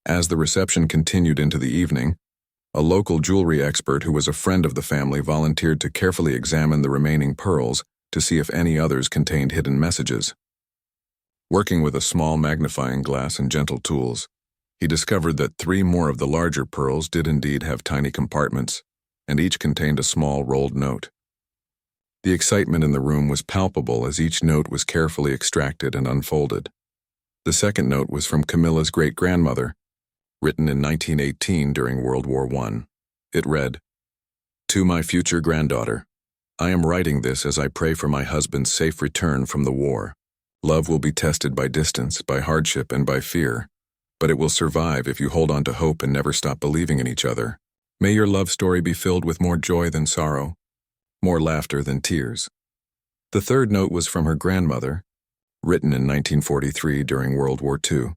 As the reception continued into the evening, a local jewelry expert who was a friend of the family volunteered to carefully examine the remaining pearls to see if any others contained hidden messages. Working with a small magnifying glass and gentle tools, he discovered that 3 more of the larger pearls did indeed have tiny compartments, and each contained a small rolled note. The excitement in the room was palpable as each note was carefully extracted and unfolded. The second note was from Camilla's great-grandmother, written in 1918 during World War I. It read, "To my future granddaughter, I am writing this as I pray for my husband's safe return from the war. Love will be tested by distance, by hardship, and by fear, but it will survive if you hold on to hope and never stop believing in each other. May your love story be filled with more joy than sorrow, more laughter than tears." The third note was from her grandmother, written in 1943 during World War II.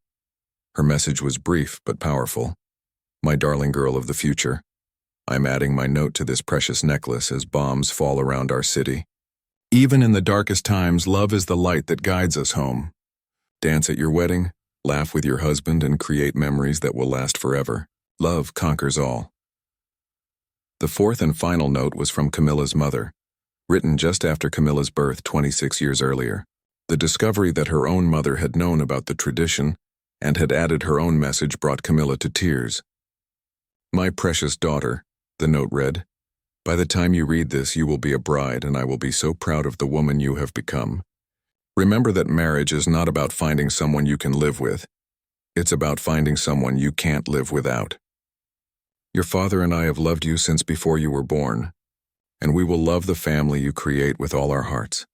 Her message was brief but powerful. "My darling girl of the future, I'm adding my note to this precious necklace as bombs fall around our city. Even in the darkest times, love is the light that guides us home. Dance at your wedding, laugh with your husband, and create memories that will last forever. Love conquers all." The fourth and final note was from Camilla's mother, written just after Camilla's birth 26 years earlier. The discovery that her own mother had known about the tradition and had added her own message brought Camilla to tears. "My precious daughter," the note read, "by the time you read this, you will be a bride, and I will be so proud of the woman you have become. Remember that marriage is not about finding someone you can live with. It's about finding someone you can't live without. Your father and I have loved you since before you were born, and we will love the family you create with all our hearts."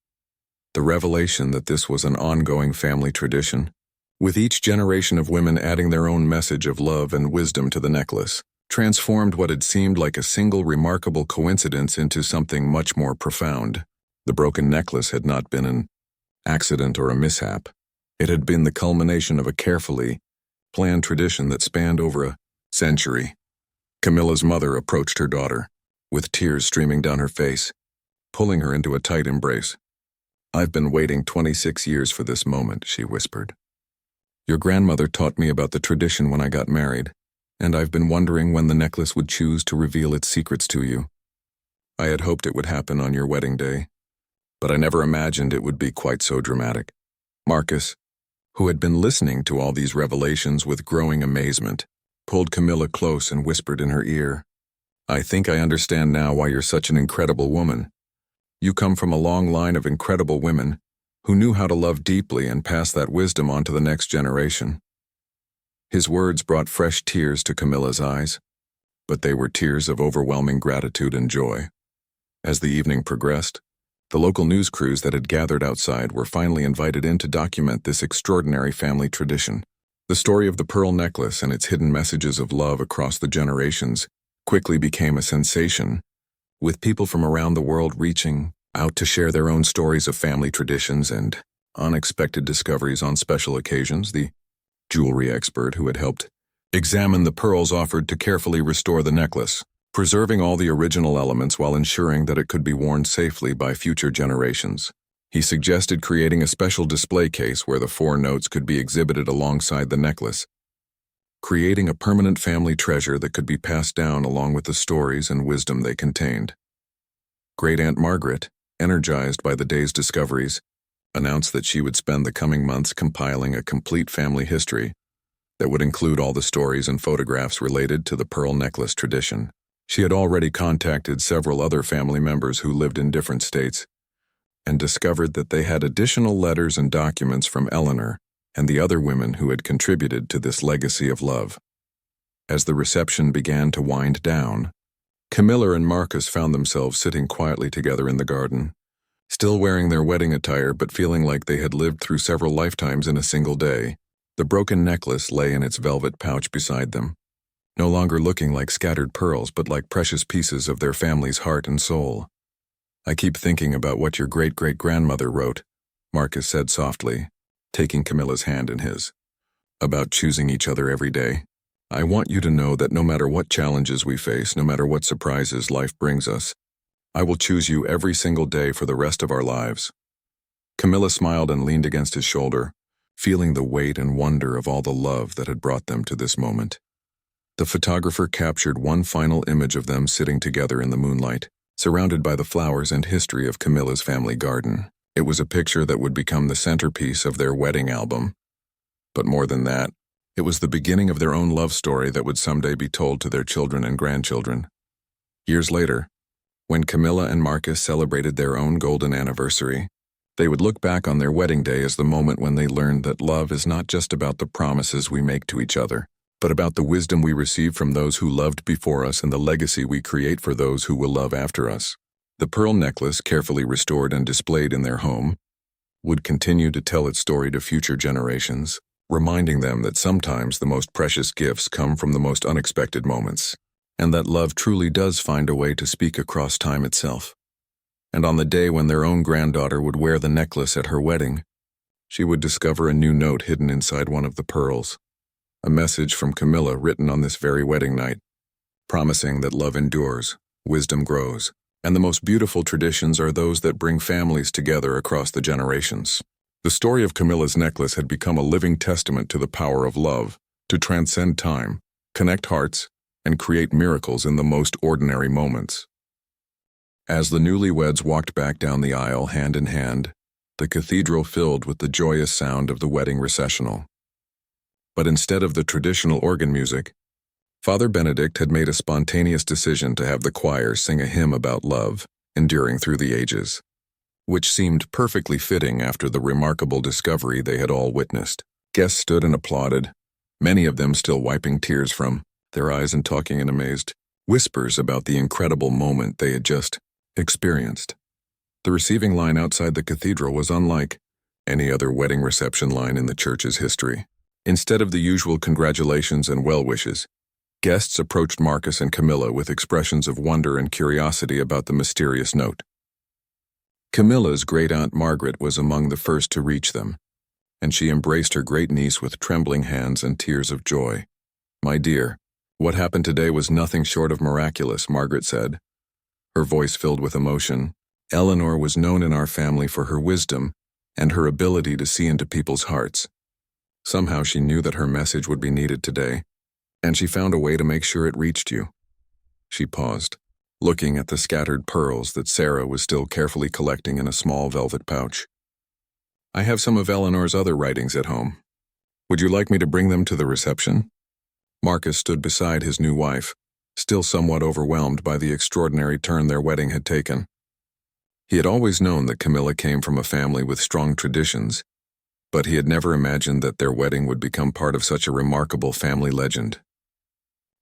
The revelation that this was an ongoing family tradition, with each generation of women adding their own message of love and wisdom to the necklace, transformed what had seemed like a single remarkable coincidence into something much more profound. The broken necklace had not been an accident or a mishap. It had been the culmination of a carefully planned tradition that spanned over a century. Camilla's mother approached her daughter, with tears streaming down her face, pulling her into a tight embrace. "I've been waiting 26 years for this moment," she whispered. "Your grandmother taught me about the tradition when I got married, and I've been wondering when the necklace would choose to reveal its secrets to you. I had hoped it would happen on your wedding day, but I never imagined it would be quite so dramatic." Marcus, who had been listening to all these revelations with growing amazement, pulled Camilla close and whispered in her ear, "I think I understand now why you're such an incredible woman. You come from a long line of incredible women who knew how to love deeply and pass that wisdom on to the next generation." His words brought fresh tears to Camilla's eyes, but they were tears of overwhelming gratitude and joy. As the evening progressed, the local news crews that had gathered outside were finally invited in to document this extraordinary family tradition. The story of the pearl necklace and its hidden messages of love across the generations quickly became a sensation, with people from around the world reaching out to share their own stories of family traditions and unexpected discoveries on special occasions. The jewelry expert who had helped examine the pearls offered to carefully restore the necklace, preserving all the original elements while ensuring that it could be worn safely by future generations. He suggested creating a special display case where the 4 notes could be exhibited alongside the necklace, creating a permanent family treasure that could be passed down along with the stories and wisdom they contained. Great Aunt Margaret, energized by the day's discoveries, announced that she would spend the coming months compiling a complete family history that would include all the stories and photographs related to the pearl necklace tradition. She had already contacted several other family members who lived in different states and discovered that they had additional letters and documents from Eleanor and the other women who had contributed to this legacy of love. As the reception began to wind down, Camilla and Marcus found themselves sitting quietly together in the garden, still wearing their wedding attire but feeling like they had lived through several lifetimes in a single day. The broken necklace lay in its velvet pouch beside them, no longer looking like scattered pearls but like precious pieces of their family's heart and soul. "I keep thinking about what your great-great-grandmother wrote," Marcus said softly, taking Camilla's hand in his, "about choosing each other every day. I want you to know that no matter what challenges we face, no matter what surprises life brings us, I will choose you every single day for the rest of our lives." Camilla smiled and leaned against his shoulder, feeling the weight and wonder of all the love that had brought them to this moment. The photographer captured one final image of them sitting together in the moonlight, surrounded by the flowers and history of Camilla's family garden. It was a picture that would become the centerpiece of their wedding album. But more than that, it was the beginning of their own love story that would someday be told to their children and grandchildren. Years later, when Camilla and Marcus celebrated their own golden anniversary, they would look back on their wedding day as the moment when they learned that love is not just about the promises we make to each other, but about the wisdom we receive from those who loved before us and the legacy we create for those who will love after us. The pearl necklace, carefully restored and displayed in their home, would continue to tell its story to future generations, reminding them that sometimes the most precious gifts come from the most unexpected moments, and that love truly does find a way to speak across time itself. And on the day when their own granddaughter would wear the necklace at her wedding, she would discover a new note hidden inside one of the pearls, a message from Camilla written on this very wedding night, promising that love endures, wisdom grows, and the most beautiful traditions are those that bring families together across the generations. The story of Camilla's necklace had become a living testament to the power of love, to transcend time, connect hearts, and create miracles in the most ordinary moments. As the newlyweds walked back down the aisle hand in hand, the cathedral filled with the joyous sound of the wedding recessional. But instead of the traditional organ music, Father Benedict had made a spontaneous decision to have the choir sing a hymn about love, enduring through the ages, which seemed perfectly fitting after the remarkable discovery they had all witnessed. Guests stood and applauded, many of them still wiping tears from their eyes and talking in amazed whispers about the incredible moment they had just experienced. The receiving line outside the cathedral was unlike any other wedding reception line in the church's history. Instead of the usual congratulations and well wishes, guests approached Marcus and Camilla with expressions of wonder and curiosity about the mysterious note. Camilla's great-aunt Margaret was among the first to reach them, and she embraced her great-niece with trembling hands and tears of joy. "My dear, what happened today was nothing short of miraculous," Margaret said, her voice filled with emotion. "Eleanor was known in our family for her wisdom and her ability to see into people's hearts. Somehow she knew that her message would be needed today, and she found a way to make sure it reached you." She paused, looking at the scattered pearls that Sarah was still carefully collecting in a small velvet pouch. "I have some of Eleanor's other writings at home. Would you like me to bring them to the reception?" Marcus stood beside his new wife, still somewhat overwhelmed by the extraordinary turn their wedding had taken. He had always known that Camilla came from a family with strong traditions, but he had never imagined that their wedding would become part of such a remarkable family legend.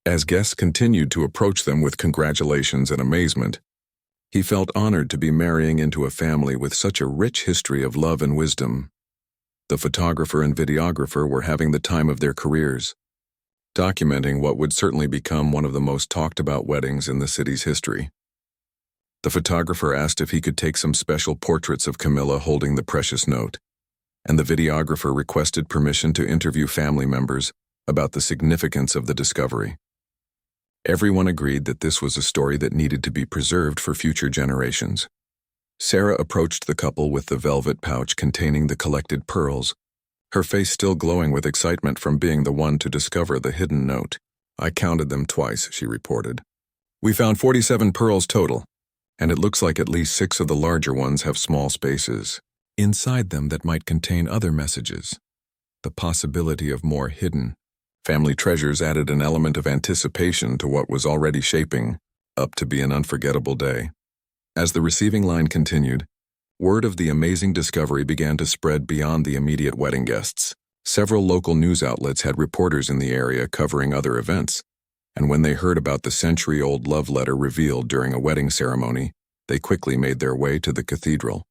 As guests continued to approach them with congratulations and amazement, he felt honored to be marrying into a family with such a rich history of love and wisdom. The photographer and videographer were having the time of their careers, documenting what would certainly become one of the most talked-about weddings in the city's history. The photographer asked if he could take some special portraits of Camilla holding the precious note, and the videographer requested permission to interview family members about the significance of the discovery. Everyone agreed that this was a story that needed to be preserved for future generations. Sarah approached the couple with the velvet pouch containing the collected pearls, her face still glowing with excitement from being the one to discover the hidden note. "I counted them twice," she reported. "We found 47 pearls total, and it looks like at least 6 of the larger ones have small spaces inside them that might contain other messages. The possibility of more hidden family treasures added an element of anticipation to what was already shaping up to be an unforgettable day." As the receiving line continued, word of the amazing discovery began to spread beyond the immediate wedding guests. Several local news outlets had reporters in the area covering other events, and when they heard about the century-old love letter revealed during a wedding ceremony, they quickly made their way to the cathedral.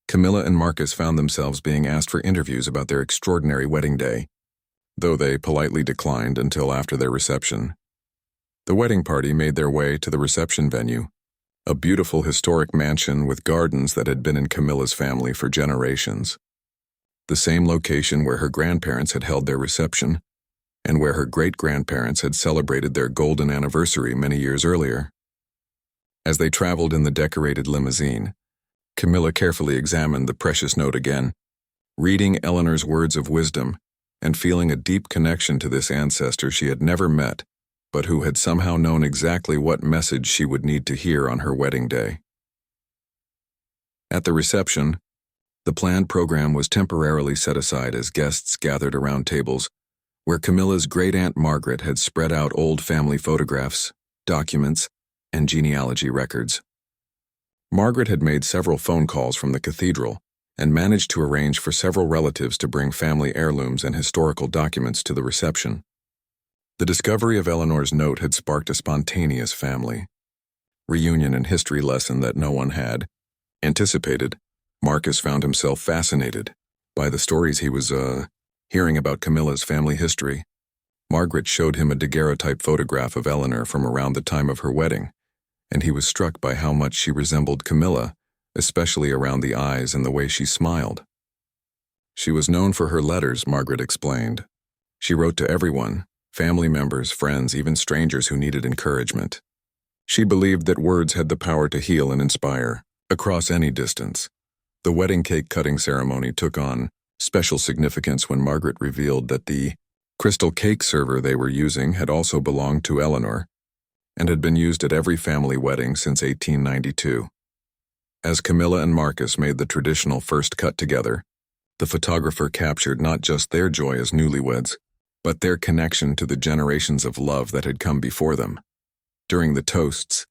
Camilla and Marcus found themselves being asked for interviews about their extraordinary wedding day, though they politely declined until after their reception. The wedding party made their way to the reception venue, a beautiful historic mansion with gardens that had been in Camilla's family for generations. The same location where her grandparents had held their reception, and where her great-grandparents had celebrated their golden anniversary many years earlier. As they traveled in the decorated limousine, Camilla carefully examined the precious note again, Reading Eleanor's words of wisdom and feeling a deep connection to this ancestor she had never met, but who had somehow known exactly what message she would need to hear on her wedding day. At the reception, the planned program was temporarily set aside as guests gathered around tables where Camilla's great-aunt Margaret had spread out old family photographs, documents, and genealogy records. Margaret had made several phone calls from the cathedral and managed to arrange for several relatives to bring family heirlooms and historical documents to the reception. The discovery of Eleanor's note had sparked a spontaneous family reunion and history lesson that no one had anticipated. Marcus found himself fascinated by the stories he was hearing about Camilla's family history. Margaret showed him a daguerreotype photograph of Eleanor from around the time of her wedding, and he was struck by how much she resembled Camilla, especially around the eyes and the way she smiled. She was known for her letters, Margaret explained. She wrote to everyone, family members, friends, even strangers who needed encouragement. She believed that words had the power to heal and inspire, across any distance. The wedding cake cutting ceremony took on special significance when Margaret revealed that the crystal cake server they were using had also belonged to Eleanor and had been used at every family wedding since 1892. As Camilla and Marcus made the traditional first cut together, the photographer captured not just their joy as newlyweds, but their connection to the generations of love that had come before them. During the toasts,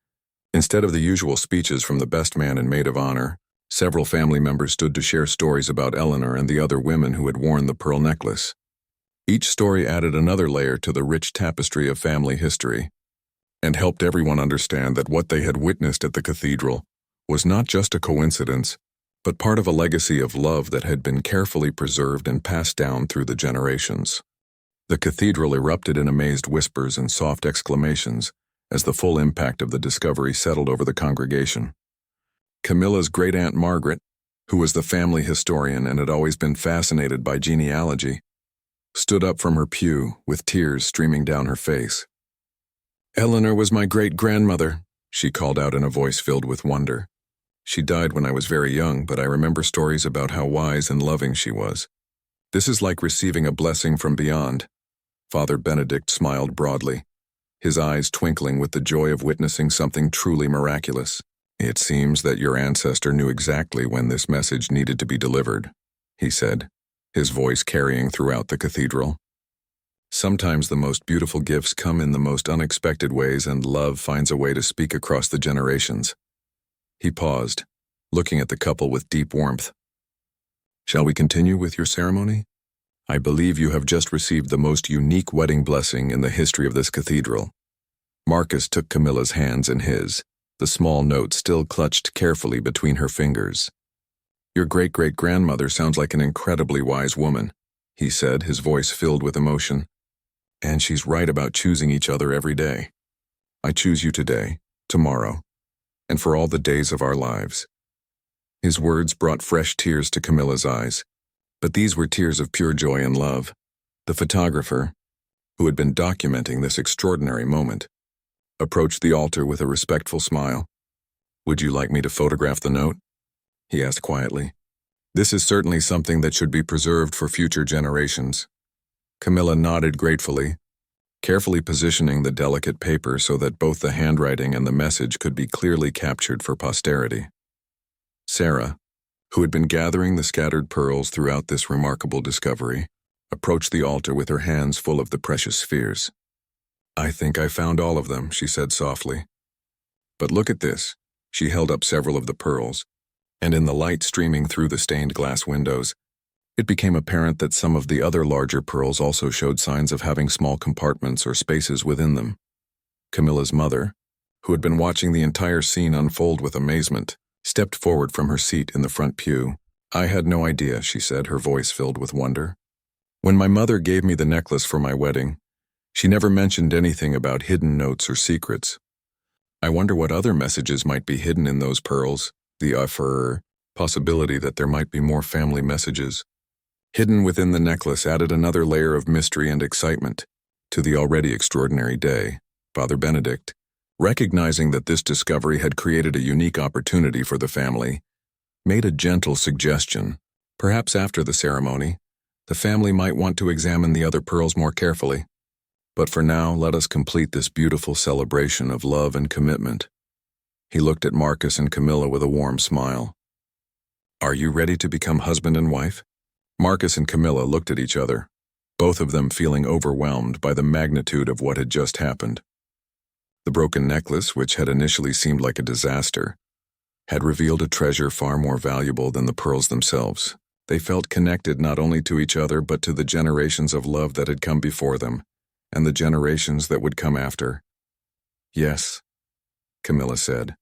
instead of the usual speeches from the best man and maid of honor, several family members stood to share stories about Eleanor and the other women who had worn the pearl necklace. Each story added another layer to the rich tapestry of family history and helped everyone understand that what they had witnessed at the cathedral was not just a coincidence, but part of a legacy of love that had been carefully preserved and passed down through the generations. The cathedral erupted in amazed whispers and soft exclamations as the full impact of the discovery settled over the congregation. Camilla's great-aunt Margaret, who was the family historian and had always been fascinated by genealogy, stood up from her pew with tears streaming down her face. "Eleanor was my great-grandmother," she called out in a voice filled with wonder. "She died when I was very young, but I remember stories about how wise and loving she was. This is like receiving a blessing from beyond." Father Benedict smiled broadly, his eyes twinkling with the joy of witnessing something truly miraculous. "It seems that your ancestor knew exactly when this message needed to be delivered," he said, his voice carrying throughout the cathedral. "Sometimes the most beautiful gifts come in the most unexpected ways, and love finds a way to speak across the generations." He paused, looking at the couple with deep warmth. "Shall we continue with your ceremony? I believe you have just received the most unique wedding blessing in the history of this cathedral." Marcus took Camilla's hands in his, the small note still clutched carefully between her fingers. "Your great-great-grandmother sounds like an incredibly wise woman," he said, his voice filled with emotion. "And she's right about choosing each other every day. I choose you today, tomorrow, and for all the days of our lives." His words brought fresh tears to Camilla's eyes, but these were tears of pure joy and love. The photographer, who had been documenting this extraordinary moment, approached the altar with a respectful smile. "Would you like me to photograph the note?" he asked quietly. "This is certainly something that should be preserved for future generations." Camilla nodded gratefully, carefully positioning the delicate paper so that both the handwriting and the message could be clearly captured for posterity. Sarah, who had been gathering the scattered pearls throughout this remarkable discovery, approached the altar with her hands full of the precious spheres. "I think I found all of them," she said softly. "But look at this." She held up several of the pearls, and in the light streaming through the stained glass windows, it became apparent that some of the other larger pearls also showed signs of having small compartments or spaces within them. Camilla's mother, who had been watching the entire scene unfold with amazement, stepped forward from her seat in the front pew. "I had no idea," she said, her voice filled with wonder. "When my mother gave me the necklace for my wedding, she never mentioned anything about hidden notes or secrets. I wonder what other messages might be hidden in those pearls, the possibility that there might be more family messages hidden within the necklace added another layer of mystery and excitement to the already extraordinary day. Father Benedict, recognizing that this discovery had created a unique opportunity for the family, made a gentle suggestion. Perhaps after the ceremony, the family might want to examine the other pearls more carefully. But for now, let us complete this beautiful celebration of love and commitment. He looked at Marcus and Camilla with a warm smile. Are you ready to become husband and wife? Marcus and Camilla looked at each other, both of them feeling overwhelmed by the magnitude of what had just happened. The broken necklace, which had initially seemed like a disaster, had revealed a treasure far more valuable than the pearls themselves. They felt connected not only to each other but to the generations of love that had come before them, and the generations that would come after. Yes, Camilla said,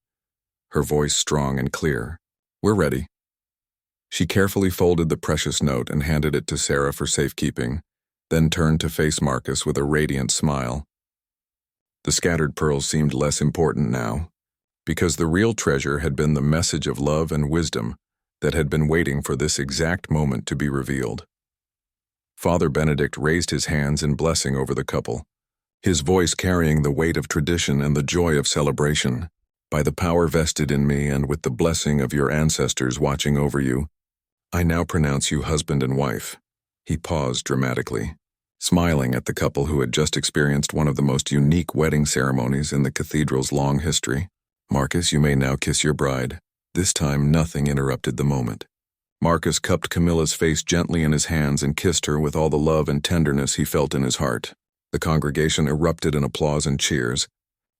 her voice strong and clear. We're ready. She carefully folded the precious note and handed it to Sarah for safekeeping, then turned to face Marcus with a radiant smile. The scattered pearls seemed less important now, because the real treasure had been the message of love and wisdom that had been waiting for this exact moment to be revealed. Father Benedict raised his hands in blessing over the couple, his voice carrying the weight of tradition and the joy of celebration. By the power vested in me and with the blessing of your ancestors watching over you, I now pronounce you husband and wife. He paused dramatically, smiling at the couple who had just experienced one of the most unique wedding ceremonies in the cathedral's long history. Marcus, you may now kiss your bride. This time nothing interrupted the moment. Marcus cupped Camilla's face gently in his hands and kissed her with all the love and tenderness he felt in his heart. The congregation erupted in applause and cheers,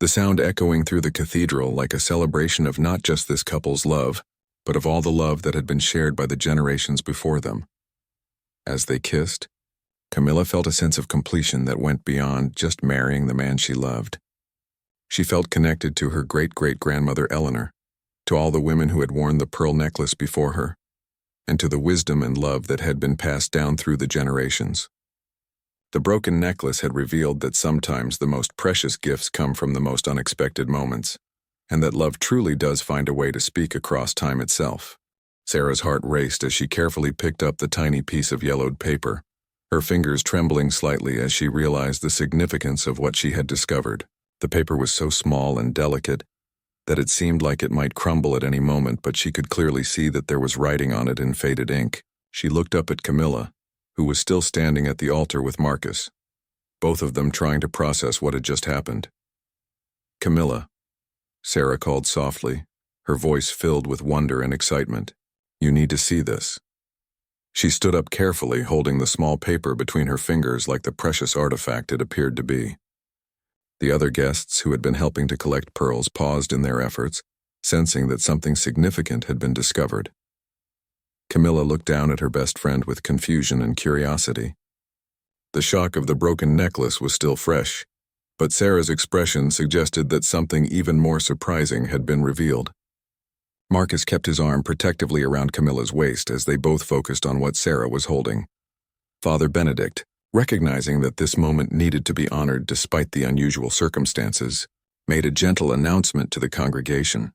the sound echoing through the cathedral like a celebration of not just this couple's love, but of all the love that had been shared by the generations before them. As they kissed, Camilla felt a sense of completion that went beyond just marrying the man she loved. She felt connected to her great-great-grandmother Eleanor, to all the women who had worn the pearl necklace before her, and to the wisdom and love that had been passed down through the generations. The broken necklace had revealed that sometimes the most precious gifts come from the most unexpected moments, and that love truly does find a way to speak across time itself. Sarah's heart raced as she carefully picked up the tiny piece of yellowed paper, her fingers trembling slightly as she realized the significance of what she had discovered. The paper was so small and delicate that it seemed like it might crumble at any moment, but she could clearly see that there was writing on it in faded ink. She looked up at Camilla, who was still standing at the altar with Marcus, both of them trying to process what had just happened. Camilla, Sarah called softly, her voice filled with wonder and excitement. You need to see this. She stood up carefully, holding the small paper between her fingers like the precious artifact it appeared to be. The other guests who had been helping to collect pearls paused in their efforts, sensing that something significant had been discovered. Camilla looked down at her best friend with confusion and curiosity. The shock of the broken necklace was still fresh, but Sarah's expression suggested that something even more surprising had been revealed. Marcus kept his arm protectively around Camilla's waist as they both focused on what Sarah was holding. Father Benedict, recognizing that this moment needed to be honored despite the unusual circumstances, made a gentle announcement to the congregation.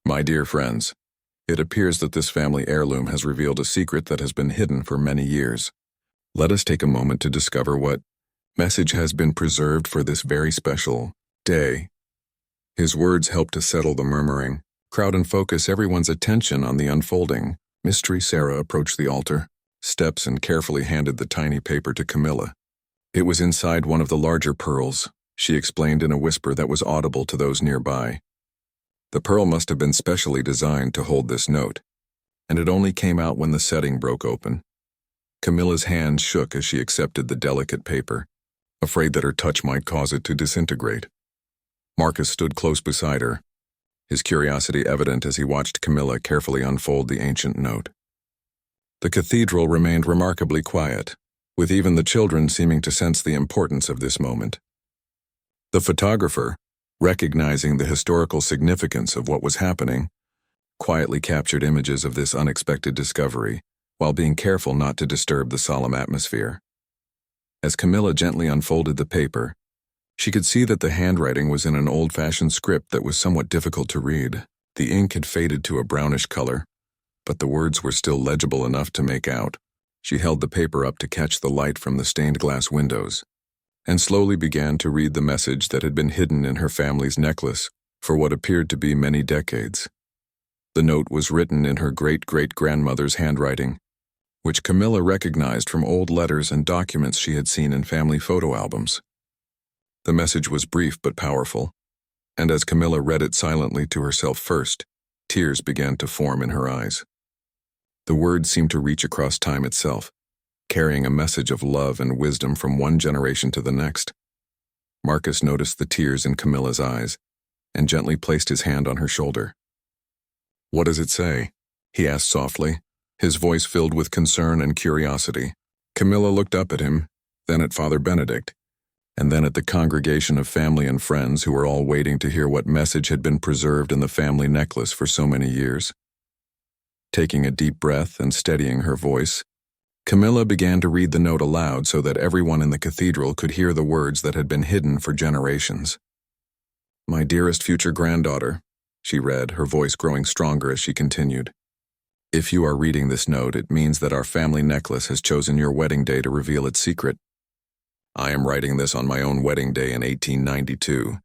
My dear friends, it appears that this family heirloom has revealed a secret that has been hidden for many years. Let us take a moment to discover what message has been preserved for this very special day. His words helped to settle the murmuring crowd and focus everyone's attention on the unfolding mystery. Sarah approached the altar, steps, and carefully handed the tiny paper to Camilla. It was inside one of the larger pearls, she explained in a whisper that was audible to those nearby. The pearl must have been specially designed to hold this note, and it only came out when the setting broke open. Camilla's hand shook as she accepted the delicate paper, afraid that her touch might cause it to disintegrate. Marcus stood close beside her, his curiosity evident as he watched Camilla carefully unfold the ancient note. The cathedral remained remarkably quiet, with even the children seeming to sense the importance of this moment. The photographer, recognizing the historical significance of what was happening, quietly captured images of this unexpected discovery, while being careful not to disturb the solemn atmosphere. As Camilla gently unfolded the paper, she could see that the handwriting was in an old-fashioned script that was somewhat difficult to read. The ink had faded to a brownish color, but the words were still legible enough to make out. She held the paper up to catch the light from the stained glass windows, and slowly began to read the message that had been hidden in her family's necklace for what appeared to be many decades. The note was written in her great-great-grandmother's handwriting, which Camilla recognized from old letters and documents she had seen in family photo albums. The message was brief but powerful, and as Camilla read it silently to herself first, tears began to form in her eyes. The words seemed to reach across time itself, carrying a message of love and wisdom from one generation to the next. Marcus noticed the tears in Camilla's eyes and gently placed his hand on her shoulder. "What does it say?" he asked softly, his voice filled with concern and curiosity. Camilla looked up at him, then at Father Benedict, and then at the congregation of family and friends who were all waiting to hear what message had been preserved in the family necklace for so many years. Taking a deep breath and steadying her voice, Camilla began to read the note aloud so that everyone in the cathedral could hear the words that had been hidden for generations. "My dearest future granddaughter," she read, her voice growing stronger as she continued. "If you are reading this note, it means that our family necklace has chosen your wedding day to reveal its secret. I am writing this on my own wedding day in 1892,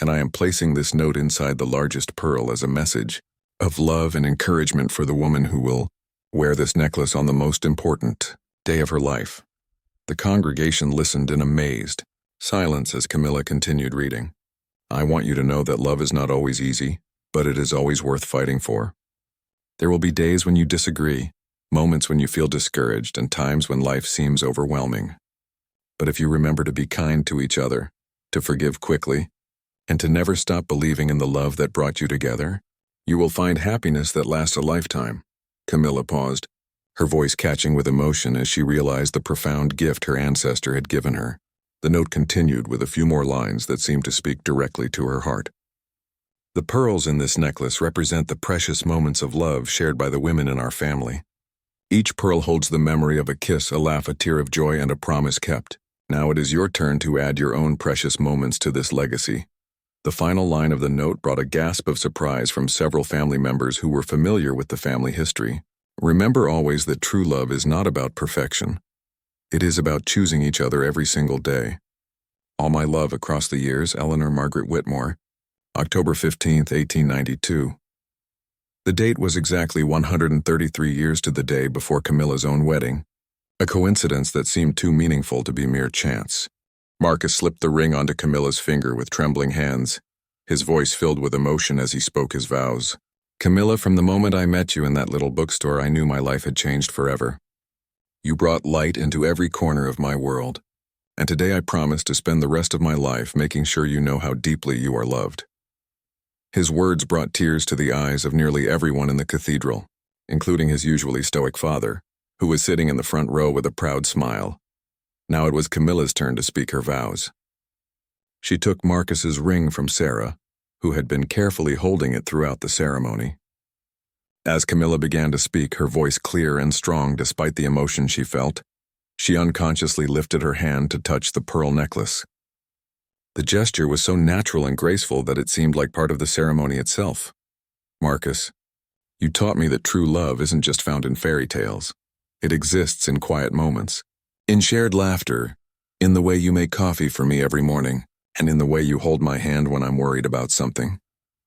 and I am placing this note inside the largest pearl as a message of love and encouragement for the woman who will wear this necklace on the most important day of her life." The congregation listened in amazed silence as Camilla continued reading. "I want you to know that love is not always easy, but it is always worth fighting for. There will be days when you disagree, moments when you feel discouraged, and times when life seems overwhelming. But if you remember to be kind to each other, to forgive quickly, and to never stop believing in the love that brought you together, you will find happiness that lasts a lifetime." Camilla paused, her voice catching with emotion as she realized the profound gift her ancestor had given her. The note continued with a few more lines that seemed to speak directly to her heart. "The pearls in this necklace represent the precious moments of love shared by the women in our family. Each pearl holds the memory of a kiss, a laugh, a tear of joy, and a promise kept. Now it is your turn to add your own precious moments to this legacy." The final line of the note brought a gasp of surprise from several family members who were familiar with the family history. "Remember always that true love is not about perfection. It is about choosing each other every single day. All my love across the years, Eleanor Margaret Whitmore, October 15, 1892. The date was exactly 133 years to the day before Camilla's own wedding, a coincidence that seemed too meaningful to be mere chance. Marcus slipped the ring onto Camilla's finger with trembling hands, his voice filled with emotion as he spoke his vows. "Camilla, from the moment I met you in that little bookstore, I knew my life had changed forever. You brought light into every corner of my world, and today I promise to spend the rest of my life making sure you know how deeply you are loved." His words brought tears to the eyes of nearly everyone in the cathedral, including his usually stoic father, who was sitting in the front row with a proud smile. Now it was Camilla's turn to speak her vows. She took Marcus's ring from Sarah, who had been carefully holding it throughout the ceremony. As Camilla began to speak, her voice clear and strong despite the emotion she felt, she unconsciously lifted her hand to touch the pearl necklace. The gesture was so natural and graceful that it seemed like part of the ceremony itself. "Marcus, you taught me that true love isn't just found in fairy tales. It exists in quiet moments, in shared laughter, in the way you make coffee for me every morning, and in the way you hold my hand when I'm worried about something,"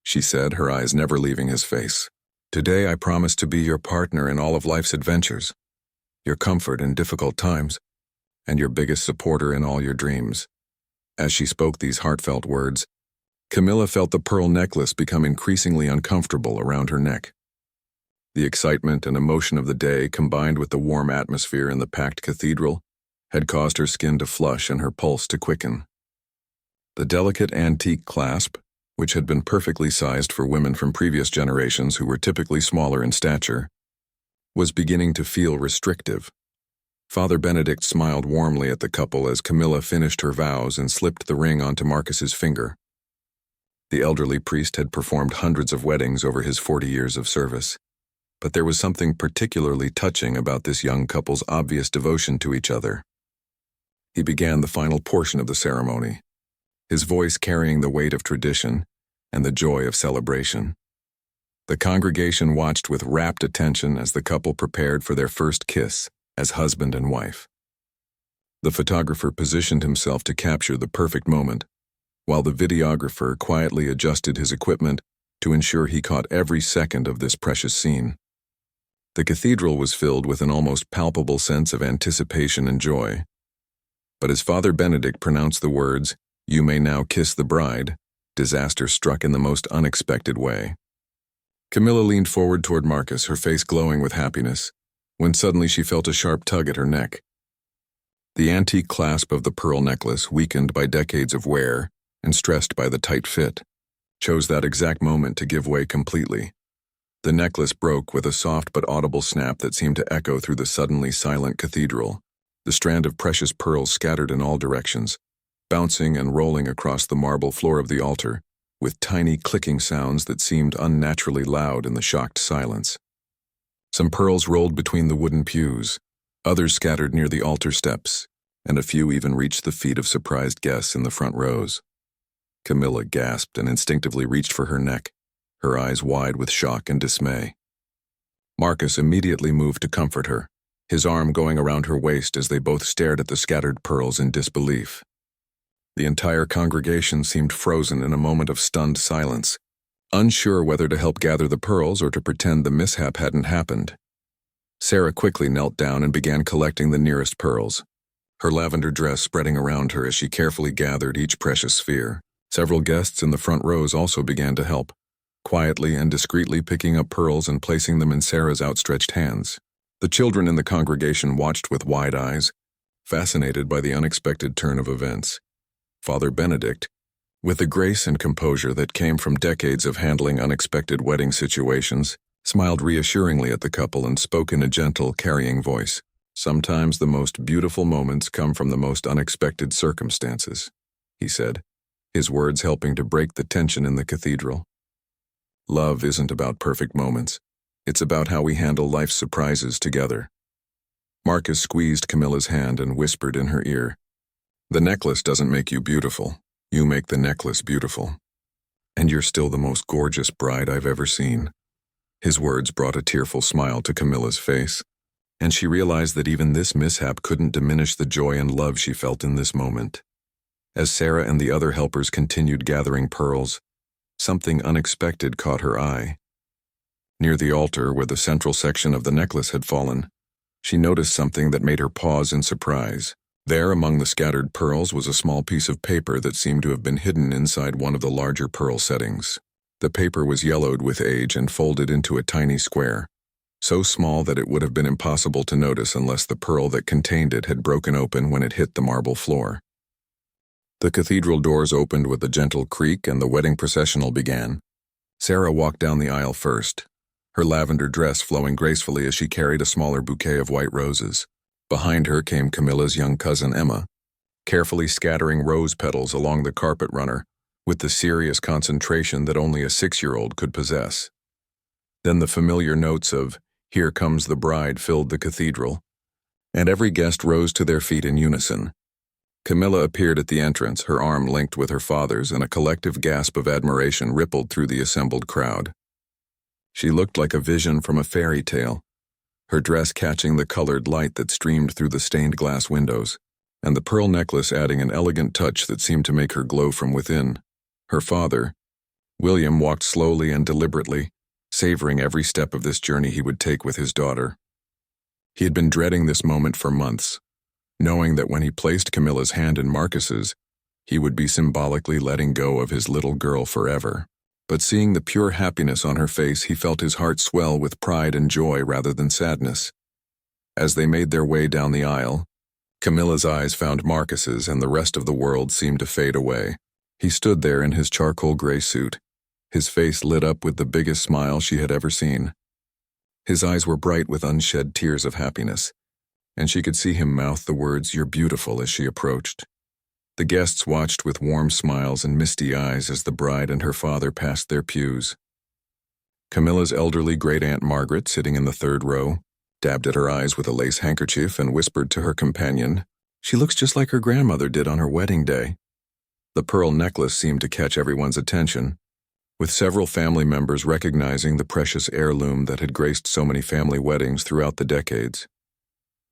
she said, her eyes never leaving his face. "Today I promise to be your partner in all of life's adventures, your comfort in difficult times, and your biggest supporter in all your dreams." As she spoke these heartfelt words, Camilla felt the pearl necklace become increasingly uncomfortable around her neck. The excitement and emotion of the day, combined with the warm atmosphere in the packed cathedral, had caused her skin to flush and her pulse to quicken. The delicate antique clasp, which had been perfectly sized for women from previous generations who were typically smaller in stature, was beginning to feel restrictive. Father Benedict smiled warmly at the couple as Camilla finished her vows and slipped the ring onto Marcus's finger. The elderly priest had performed hundreds of weddings over his 40 years of service, but there was something particularly touching about this young couple's obvious devotion to each other. He began the final portion of the ceremony, his voice carrying the weight of tradition and the joy of celebration. The congregation watched with rapt attention as the couple prepared for their first kiss as husband and wife. The photographer positioned himself to capture the perfect moment, while the videographer quietly adjusted his equipment to ensure he caught every second of this precious scene. The cathedral was filled with an almost palpable sense of anticipation and joy. But as Father Benedict pronounced the words, "You may now kiss the bride," disaster struck in the most unexpected way. Camilla leaned forward toward Marcus, her face glowing with happiness, when suddenly she felt a sharp tug at her neck. The antique clasp of the pearl necklace, weakened by decades of wear and stressed by the tight fit, chose that exact moment to give way completely. The necklace broke with a soft but audible snap that seemed to echo through the suddenly silent cathedral. The strand of precious pearls scattered in all directions, bouncing and rolling across the marble floor of the altar, with tiny clicking sounds that seemed unnaturally loud in the shocked silence. Some pearls rolled between the wooden pews, others scattered near the altar steps, and a few even reached the feet of surprised guests in the front rows. Camilla gasped and instinctively reached for her neck, her eyes wide with shock and dismay. Marcus immediately moved to comfort her, his arm going around her waist as they both stared at the scattered pearls in disbelief. The entire congregation seemed frozen in a moment of stunned silence, unsure whether to help gather the pearls or to pretend the mishap hadn't happened. Sarah quickly knelt down and began collecting the nearest pearls, her lavender dress spreading around her as she carefully gathered each precious sphere. Several guests in the front rows also began to help, quietly and discreetly picking up pearls and placing them in Sarah's outstretched hands. The children in the congregation watched with wide eyes, fascinated by the unexpected turn of events. Father Benedict, with the grace and composure that came from decades of handling unexpected wedding situations, smiled reassuringly at the couple and spoke in a gentle, carrying voice. "Sometimes the most beautiful moments come from the most unexpected circumstances," he said, his words helping to break the tension in the cathedral. "Love isn't about perfect moments. It's about how we handle life's surprises together." Marcus squeezed Camilla's hand and whispered in her ear, "The necklace doesn't make you beautiful. You make the necklace beautiful. And you're still the most gorgeous bride I've ever seen." His words brought a tearful smile to Camilla's face, and she realized that even this mishap couldn't diminish the joy and love she felt in this moment. As Sarah and the other helpers continued gathering pearls, something unexpected caught her eye. Near the altar, where the central section of the necklace had fallen, she noticed something that made her pause in surprise. There, among the scattered pearls, was a small piece of paper that seemed to have been hidden inside one of the larger pearl settings. The paper was yellowed with age and folded into a tiny square, so small that it would have been impossible to notice unless the pearl that contained it had broken open when it hit the marble floor. The cathedral doors opened with a gentle creak and the wedding processional began. Sarah walked down the aisle first, her lavender dress flowing gracefully as she carried a smaller bouquet of white roses. Behind her came Camilla's young cousin Emma, carefully scattering rose petals along the carpet runner with the serious concentration that only a 6-year-old could possess. Then the familiar notes of "Here Comes the Bride" filled the cathedral, and every guest rose to their feet in unison. Camilla appeared at the entrance, her arm linked with her father's, and a collective gasp of admiration rippled through the assembled crowd. She looked like a vision from a fairy tale, her dress catching the colored light that streamed through the stained glass windows, and the pearl necklace adding an elegant touch that seemed to make her glow from within. Her father, William, walked slowly and deliberately, savoring every step of this journey he would take with his daughter. He had been dreading this moment for months, knowing that when he placed Camilla's hand in Marcus's, he would be symbolically letting go of his little girl forever. But seeing the pure happiness on her face, he felt his heart swell with pride and joy rather than sadness. As they made their way down the aisle, Camilla's eyes found Marcus's and the rest of the world seemed to fade away. He stood there in his charcoal gray suit, his face lit up with the biggest smile she had ever seen. His eyes were bright with unshed tears of happiness, and she could see him mouth the words, "You're beautiful," as she approached. The guests watched with warm smiles and misty eyes as the bride and her father passed their pews. Camilla's elderly great-aunt Margaret, sitting in the third row, dabbed at her eyes with a lace handkerchief and whispered to her companion, "She looks just like her grandmother did on her wedding day." The pearl necklace seemed to catch everyone's attention, with several family members recognizing the precious heirloom that had graced so many family weddings throughout the decades.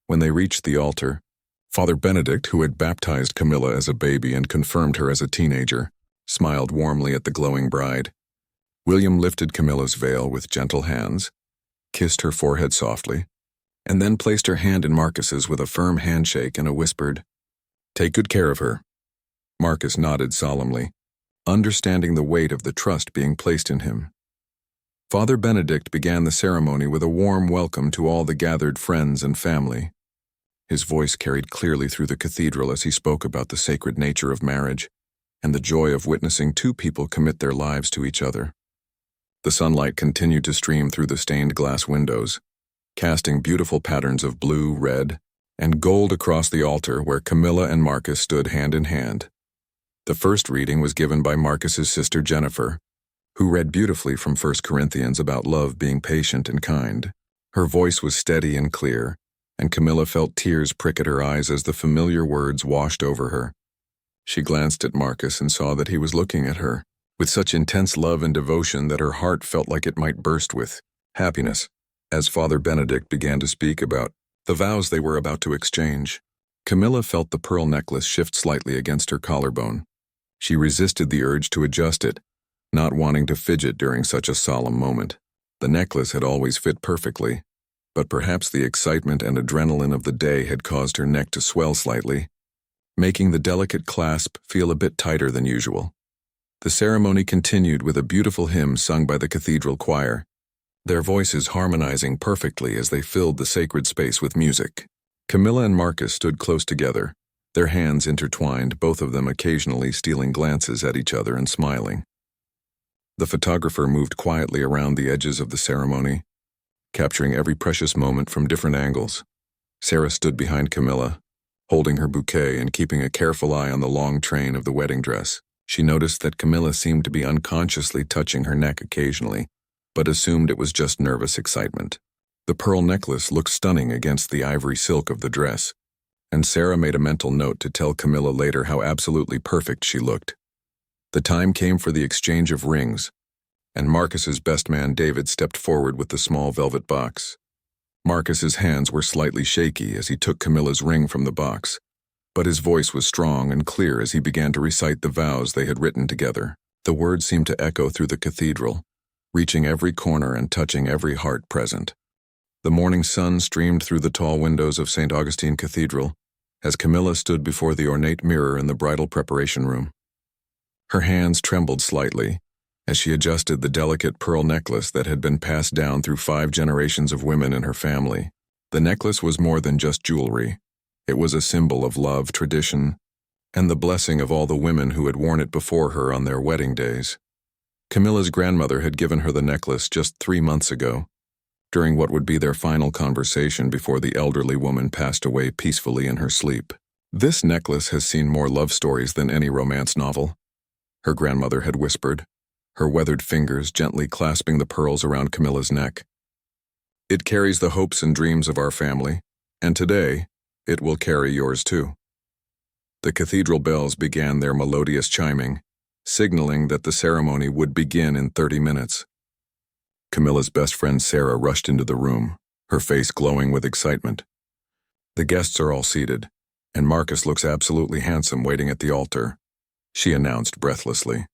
When they reached the altar, Father Benedict, who had baptized Camilla as a baby and confirmed her as a teenager, smiled warmly at the glowing bride. William lifted Camilla's veil with gentle hands, kissed her forehead softly, and then placed her hand in Marcus's with a firm handshake and a whispered, "Take good care of her." Marcus nodded solemnly, understanding the weight of the trust being placed in him. Father Benedict began the ceremony with a warm welcome to all the gathered friends and family. His voice carried clearly through the cathedral as he spoke about the sacred nature of marriage and the joy of witnessing two people commit their lives to each other. The sunlight continued to stream through the stained glass windows, casting beautiful patterns of blue, red, and gold across the altar where Camilla and Marcus stood hand in hand. The first reading was given by Marcus's sister Jennifer, who read beautifully from 1 Corinthians about love being patient and kind. Her voice was steady and clear, and Camilla felt tears prick at her eyes as the familiar words washed over her. She glanced at Marcus and saw that he was looking at her with such intense love and devotion that her heart felt like it might burst with happiness as Father Benedict began to speak about the vows they were about to exchange. Camilla felt the pearl necklace shift slightly against her collarbone. She resisted the urge to adjust it, not wanting to fidget during such a solemn moment. The necklace had always fit perfectly, but perhaps the excitement and adrenaline of the day had caused her neck to swell slightly, making the delicate clasp feel a bit tighter than usual. The ceremony continued with a beautiful hymn sung by the cathedral choir, their voices harmonizing perfectly as they filled the sacred space with music. Camilla and Marcus stood close together, their hands intertwined, both of them occasionally stealing glances at each other and smiling. The photographer moved quietly around the edges of the ceremony, capturing every precious moment from different angles. Sarah stood behind Camilla, holding her bouquet and keeping a careful eye on the long train of the wedding dress. She noticed that Camilla seemed to be unconsciously touching her neck occasionally, but assumed it was just nervous excitement. The pearl necklace looked stunning against the ivory silk of the dress, and Sarah made a mental note to tell Camilla later how absolutely perfect she looked. The time came for the exchange of rings, and Marcus's best man David stepped forward with the small velvet box. Marcus's hands were slightly shaky as he took Camilla's ring from the box, but his voice was strong and clear as he began to recite the vows they had written together. The words seemed to echo through the cathedral, reaching every corner and touching every heart present. The morning sun streamed through the tall windows of St. Augustine Cathedral as Camilla stood before the ornate mirror in the bridal preparation room. Her hands trembled slightly as she adjusted the delicate pearl necklace that had been passed down through 5 generations of women in her family. The necklace was more than just jewelry. It was a symbol of love, tradition, and the blessing of all the women who had worn it before her on their wedding days. Camilla's grandmother had given her the necklace just 3 months ago, during what would be their final conversation before the elderly woman passed away peacefully in her sleep. "This necklace has seen more love stories than any romance novel," her grandmother had whispered, her weathered fingers gently clasping the pearls around Camilla's neck. "It carries the hopes and dreams of our family, and today, it will carry yours too." The cathedral bells began their melodious chiming, signaling that the ceremony would begin in 30 minutes. Camilla's best friend Sarah rushed into the room, her face glowing with excitement. "The guests are all seated, and Marcus looks absolutely handsome waiting at the altar," she announced breathlessly.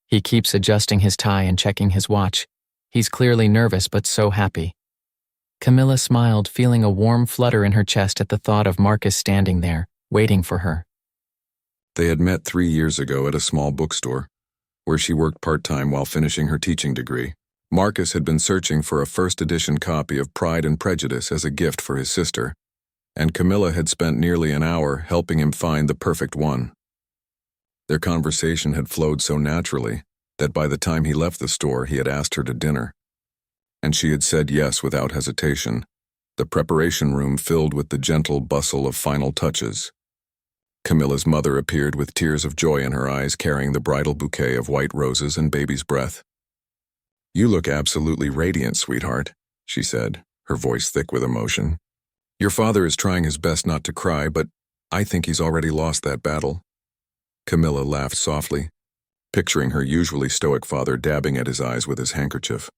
He keeps adjusting his tie and checking his watch. He's clearly nervous but so happy. Camilla smiled, feeling a warm flutter in her chest at the thought of Marcus standing there, waiting for her. They had met 3 years ago at a small bookstore, where she worked part-time while finishing her teaching degree. Marcus had been searching for a first-edition copy of Pride and Prejudice as a gift for his sister, and Camilla had spent nearly an hour helping him find the perfect one. Their conversation had flowed so naturally that by the time he left the store, he had asked her to dinner, and she had said yes without hesitation, the preparation room filled with the gentle bustle of final touches. Camilla's mother appeared with tears of joy in her eyes, carrying the bridal bouquet of white roses and baby's breath. "You look absolutely radiant, sweetheart," she said, her voice thick with emotion. "Your father is trying his best not to cry, but I think he's already lost that battle." Camilla laughed softly, picturing her usually stoic father dabbing at his eyes with his handkerchief.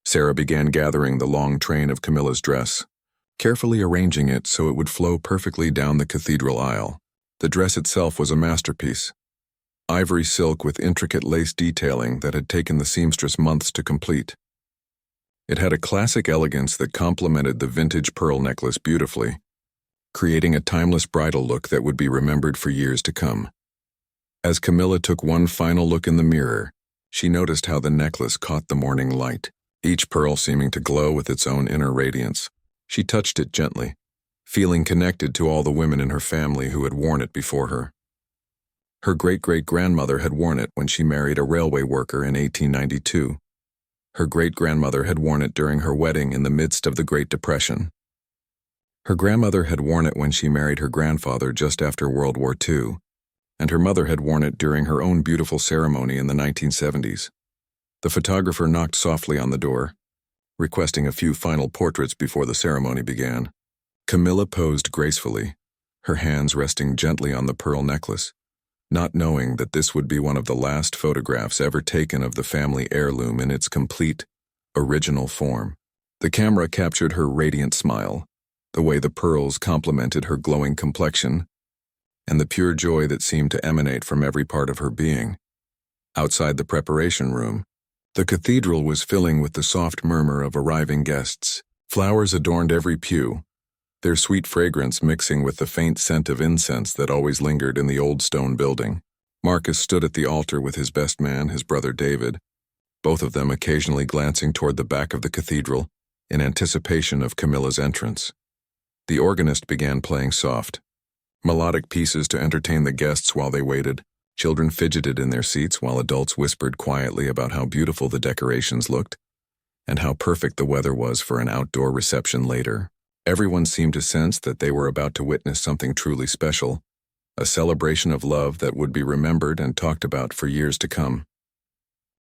Sarah began gathering the long train of Camilla's dress, carefully arranging it so it would flow perfectly down the cathedral aisle. The dress itself was a masterpiece, ivory silk with intricate lace detailing that had taken the seamstress months to complete. It had a classic elegance that complemented the vintage pearl necklace beautifully, creating a timeless bridal look that would be remembered for years to come. As Camilla took one final look in the mirror, she noticed how the necklace caught the morning light, each pearl seeming to glow with its own inner radiance. She touched it gently, feeling connected to all the women in her family who had worn it before her. Her great-great-grandmother had worn it when she married a railway worker in 1892. Her great-grandmother had worn it during her wedding in the midst of the Great Depression. Her grandmother had worn it when she married her grandfather just after World War II, and her mother had worn it during her own beautiful ceremony in the 1970s. The photographer knocked softly on the door, requesting a few final portraits before the ceremony began. Camilla posed gracefully, her hands resting gently on the pearl necklace, not knowing that this would be one of the last photographs ever taken of the family heirloom in its complete, original form. The camera captured her radiant smile, the way the pearls complemented her glowing complexion, and the pure joy that seemed to emanate from every part of her being. Outside the preparation room, the cathedral was filling with the soft murmur of arriving guests. Flowers adorned every pew, their sweet fragrance mixing with the faint scent of incense that always lingered in the old stone building. Marcus stood at the altar with his best man, his brother David, both of them occasionally glancing toward the back of the cathedral in anticipation of Camilla's entrance. The organist began playing soft, melodic pieces to entertain the guests while they waited. Children fidgeted in their seats while adults whispered quietly about how beautiful the decorations looked and how perfect the weather was for an outdoor reception later. Everyone seemed to sense that they were about to witness something truly special, a celebration of love that would be remembered and talked about for years to come.